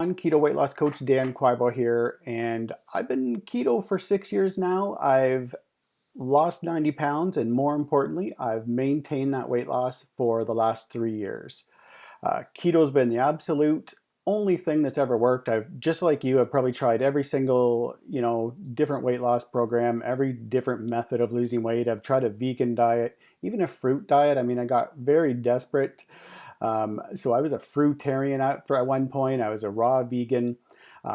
I'm keto weight loss coach Dan Quibo here, and I've been keto for 6 years now. I've lost 90 pounds, and more importantly, I've maintained that weight loss for the last 3 years. Keto's been the absolute only thing that's ever worked. I've just like you, I've probably tried every single, different weight loss program, every different method of losing weight. I've tried a vegan diet, even a fruit diet. I mean, I got very desperate. So I was a fruitarian at one point. I was a raw vegan.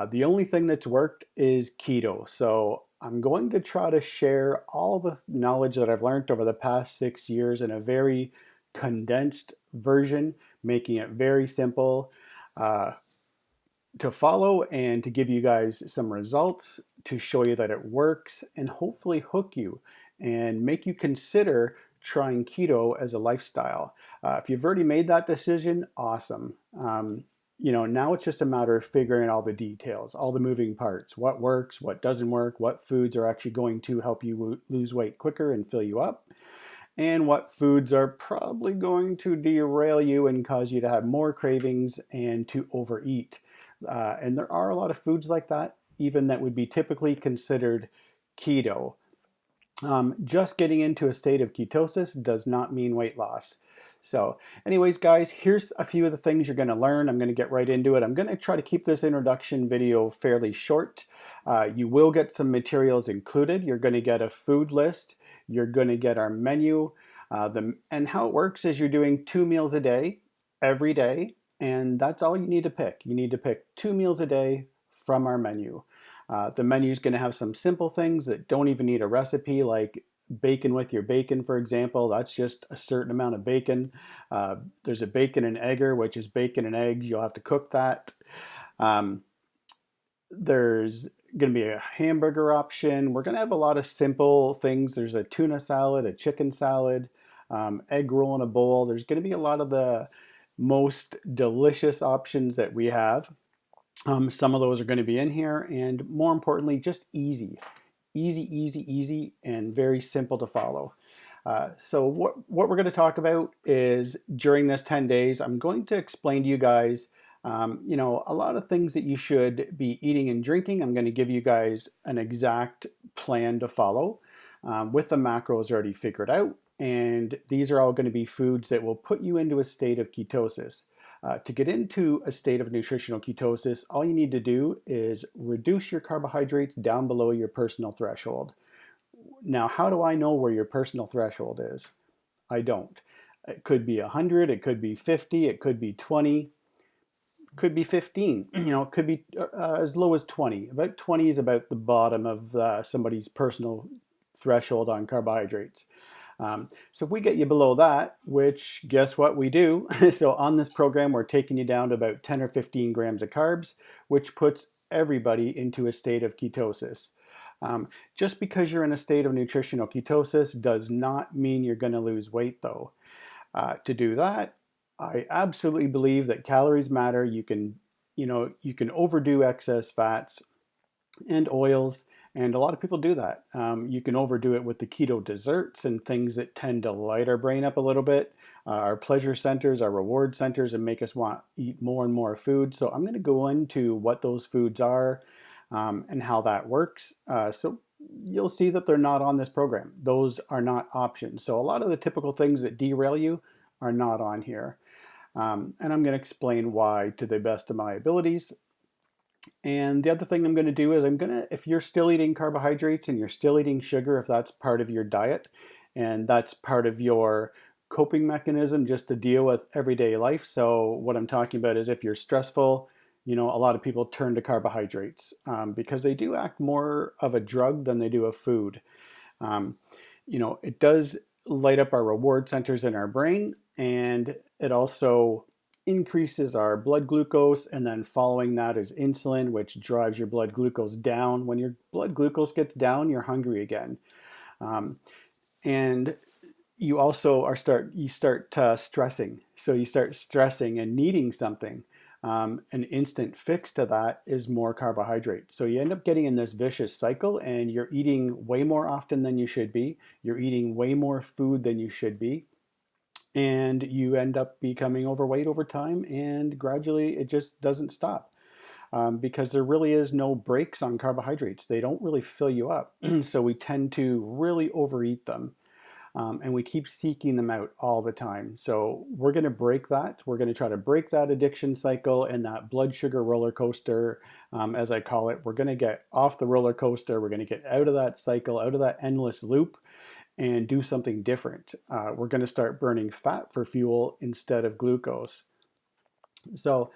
The only thing that's worked is keto. So I'm going to try to share all the knowledge that I've learned over the past 6 years in a very condensed version, making it very simple uh, to follow and to give you guys some results to show you that it works and hopefully hook you and make you consider trying keto as a lifestyle. If you've already made that decision, awesome. Now it's just a matter of figuring all the details, all the moving parts, what works, what doesn't work, what foods are actually going to help you lose weight quicker and fill you up, and what foods are probably going to derail you and cause you to have more cravings and to overeat. And there are a lot of foods like that, even that would be typically considered keto. Just getting into a state of ketosis does not mean weight loss. So anyways, guys, here's a few of the things you're going to learn. I'm going to get right into it. I'm going to try to keep this introduction video fairly short. You will get some materials included. You're going to get a food list. You're going to get our menu. And how it works is you're doing 2 meals a day, every day, and that's all you need to pick. You need to pick 2 meals a day from our menu. The menu is going to have some simple things that don't even need a recipe, like bacon with your bacon, for example. That's just a certain amount of bacon. There's a bacon and egger, which is bacon and eggs. You'll have to cook that. Um, there's going to be a hamburger option. We're going to have a lot of simple things. There's a tuna salad, a chicken salad, egg roll in a bowl. There's going to be a lot of the most delicious options that we have. Some of those are going to be in here, and more importantly, just easy, easy, easy, easy, and very simple to follow. So what we're going to talk about is during this 10 days, I'm going to explain to you guys, a lot of things that you should be eating and drinking. I'm going to give you guys an exact plan to follow with the macros already figured out. And these are all going to be foods that will put you into a state of ketosis. To get into a state of nutritional ketosis, all you need to do is reduce your carbohydrates down below your personal threshold. Now, how do I know where your personal threshold is? I don't. It could be 100, it could be 50, it could be 20, it could be 15. It could be as low as 20. About 20 is about the bottom of somebody's personal threshold on carbohydrates. So if we get you below that, which guess what we do? So on this program, we're taking you down to about 10 or 15 grams of carbs, which puts everybody into a state of ketosis. Just because you're in a state of nutritional ketosis does not mean you're going to lose weight, though. To do that, I absolutely believe that calories matter. You can overdo excess fats and oils, and a lot of people do that. You can overdo it with the keto desserts and things that tend to light our brain up a little bit, our pleasure centers, our reward centers, and make us want to eat more and more food. So I'm going to go into what those foods are and how that works. So you'll see that they're not on this program. Those are not options. So a lot of the typical things that derail you are not on here. And I'm going to explain why to the best of my abilities. And the other thing I'm going to do is if you're still eating carbohydrates and you're still eating sugar, if that's part of your diet and that's part of your coping mechanism just to deal with everyday life. So what I'm talking about is if you're stressful, a lot of people turn to carbohydrates because they do act more of a drug than they do a food. It does light up our reward centers in our brain, and it also increases our blood glucose, and then following that is insulin, which drives your blood glucose down. When your blood glucose gets down, you're hungry again. And you also start stressing. So you start stressing and needing something. An instant fix to that is more carbohydrate. So you end up getting in this vicious cycle, and you're eating way more often than you should be. You're eating way more food than you should be. And you end up becoming overweight over time, and gradually it just doesn't stop. because there really is no brakes on carbohydrates. They don't really fill you up. So we tend to really overeat them. And we keep seeking them out all the time. So we're going to break that. We're going to try to break that addiction cycle and that blood sugar roller coaster, as I call it. We're going to get off the roller coaster. We're going to get out of that cycle, out of that endless loop, and do something different. We're going to start burning fat for fuel instead of glucose. So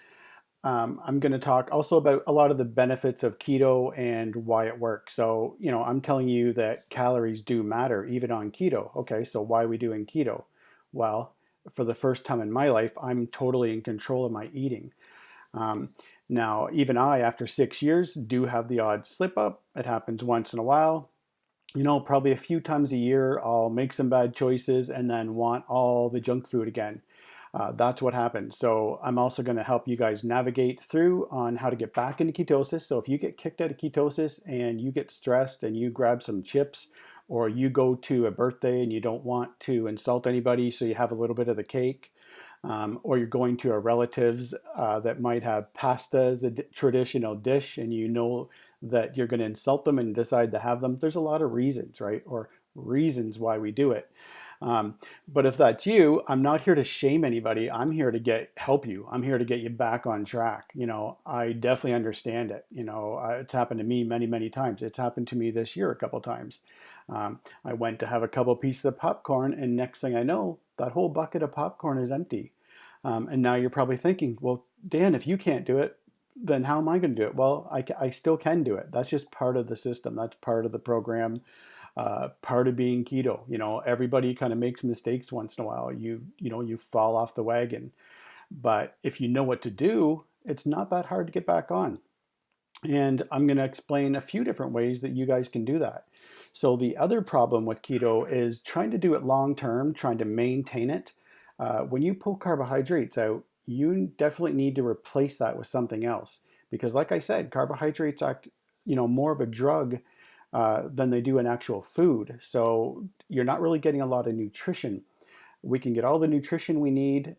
I'm going to talk also about a lot of the benefits of keto and why it works. So, I'm telling you that calories do matter even on keto. Okay, so why are we doing keto? Well, for the first time in my life, I'm totally in control of my eating. Um, Now, even I, after 6 years, do have the odd slip up. It happens once in a while. Probably a few times a year, I'll make some bad choices and then want all the junk food again. That's what happens. So I'm also going to help you guys navigate through on how to get back into ketosis. So if you get kicked out of ketosis and you get stressed and you grab some chips, or you go to a birthday and you don't want to insult anybody, so you have a little bit of the cake, or you're going to a relative's that might have pasta as a traditional dish, and that you're going to insult them and decide to have them. There's a lot of reasons, right? Or reasons why we do it. Um, but if that's you, I'm not here to shame anybody. I'm here to help you. I'm here to get you back on track. I definitely understand it. It's happened to me many, many times. It's happened to me this year a couple times. I went to have a couple pieces of popcorn, and next thing I know, that whole bucket of popcorn is empty. And now you're probably thinking, well, Dan, if you can't do it, then how am I going to do it? Well, I still can do it. That's just part of the system. That's part of the program, part of being keto. Everybody kind of makes mistakes once in a while. You fall off the wagon. But if you know what to do, it's not that hard to get back on. And I'm going to explain a few different ways that you guys can do that. So the other problem with keto is trying to do it long term, trying to maintain it. When you pull carbohydrates out, you definitely need to replace that with something else. Because like I said, carbohydrates act, more of a drug than they do an actual food. So you're not really getting a lot of nutrition. We can get all the nutrition we need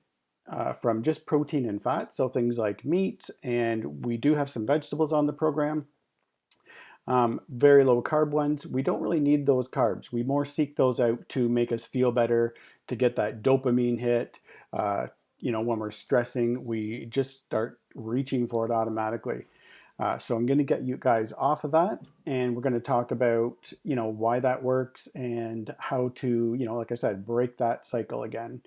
from just protein and fat, so things like meat, and we do have some vegetables on the program. Very low carb ones. We don't really need those carbs. We more seek those out to make us feel better, to get that dopamine hit. When we're stressing, we just start reaching for it automatically. So I'm going to get you guys off of that, and we're going to talk about, why that works and how to, like I said, break that cycle again.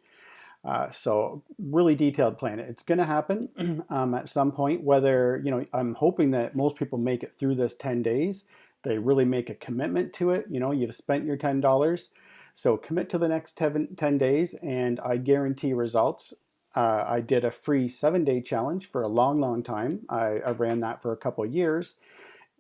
So really detailed plan. It's going to happen at some point, whether, I'm hoping that most people make it through this 10 days. They really make a commitment to it. You've spent your $10. So commit to the next 10 days, and I guarantee results. I did a free 7-day challenge for a long, long time. I ran that for a couple of years.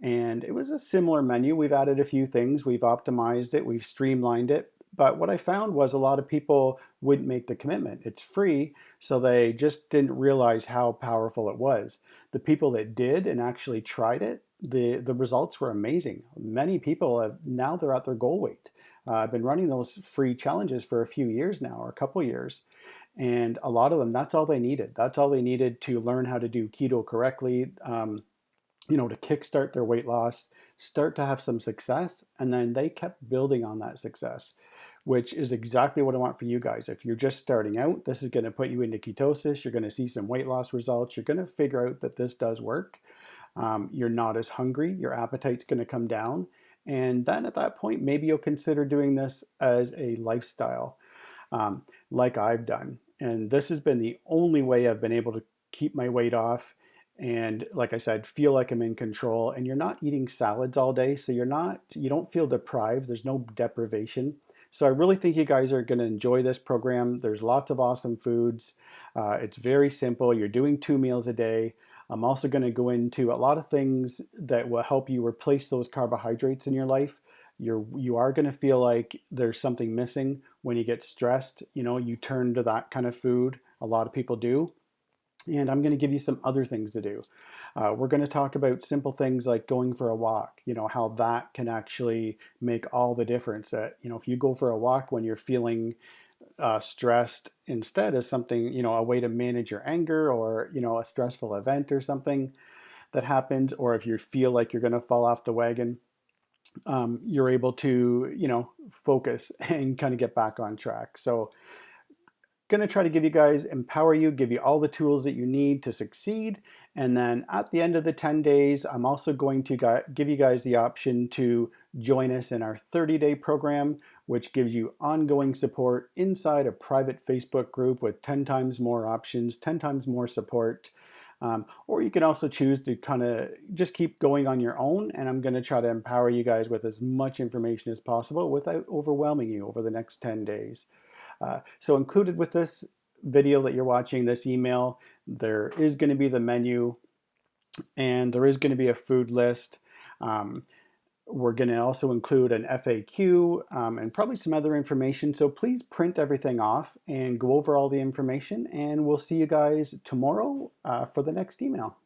And it was a similar menu. We've added a few things, we've optimized it, we've streamlined it. But what I found was a lot of people wouldn't make the commitment. It's free, so they just didn't realize how powerful it was. The people that did and actually tried it, the results were amazing. Many people now they're at their goal weight. I've been running those free challenges for a few years now, or a couple years. And a lot of them, that's all they needed. That's all they needed to learn how to do keto correctly. To kickstart their weight loss, start to have some success, and then they kept building on that success, which is exactly what I want for you guys. If you're just starting out, this is going to put you into ketosis. You're going to see some weight loss results. You're going to figure out that this does work. You're not as hungry. Your appetite's going to come down. And then at that point, maybe you'll consider doing this as a lifestyle, like I've done. And this has been the only way I've been able to keep my weight off. And like I said, feel like I'm in control. And you're not eating salads all day, so you don't feel deprived. There's no deprivation. So I really think you guys are going to enjoy this program. There's lots of awesome foods. It's very simple. You're doing 2 meals a day. I'm also going to go into a lot of things that will help you replace those carbohydrates in your life. You are going to feel like there's something missing when you get stressed. You turn to that kind of food. A lot of people do. And I'm going to give you some other things to do. We're going to talk about simple things like going for a walk, how that can actually make all the difference. If you go for a walk when you're feeling stressed instead as something, a way to manage your anger or, a stressful event or something, that happens, or if you feel like you're going to fall off the wagon, you're able to, focus and kind of get back on track. So going to try to give you guys, empower you, give you all the tools that you need to succeed. And then at the end of the 10 days, I'm also going to give you guys the option to join us in our 30-day program, which gives you ongoing support inside a private Facebook group with 10 times more options, 10 times more support. Or you can also choose to kind of just keep going on your own, and I'm going to try to empower you guys with as much information as possible without overwhelming you over the next 10 days. So included with this video that you're watching, this email, there is going to be the menu, and there is going to be a food list. We're going to also include an FAQ and probably some other information. So please print everything off and go over all the information, and we'll see you guys tomorrow for the next email.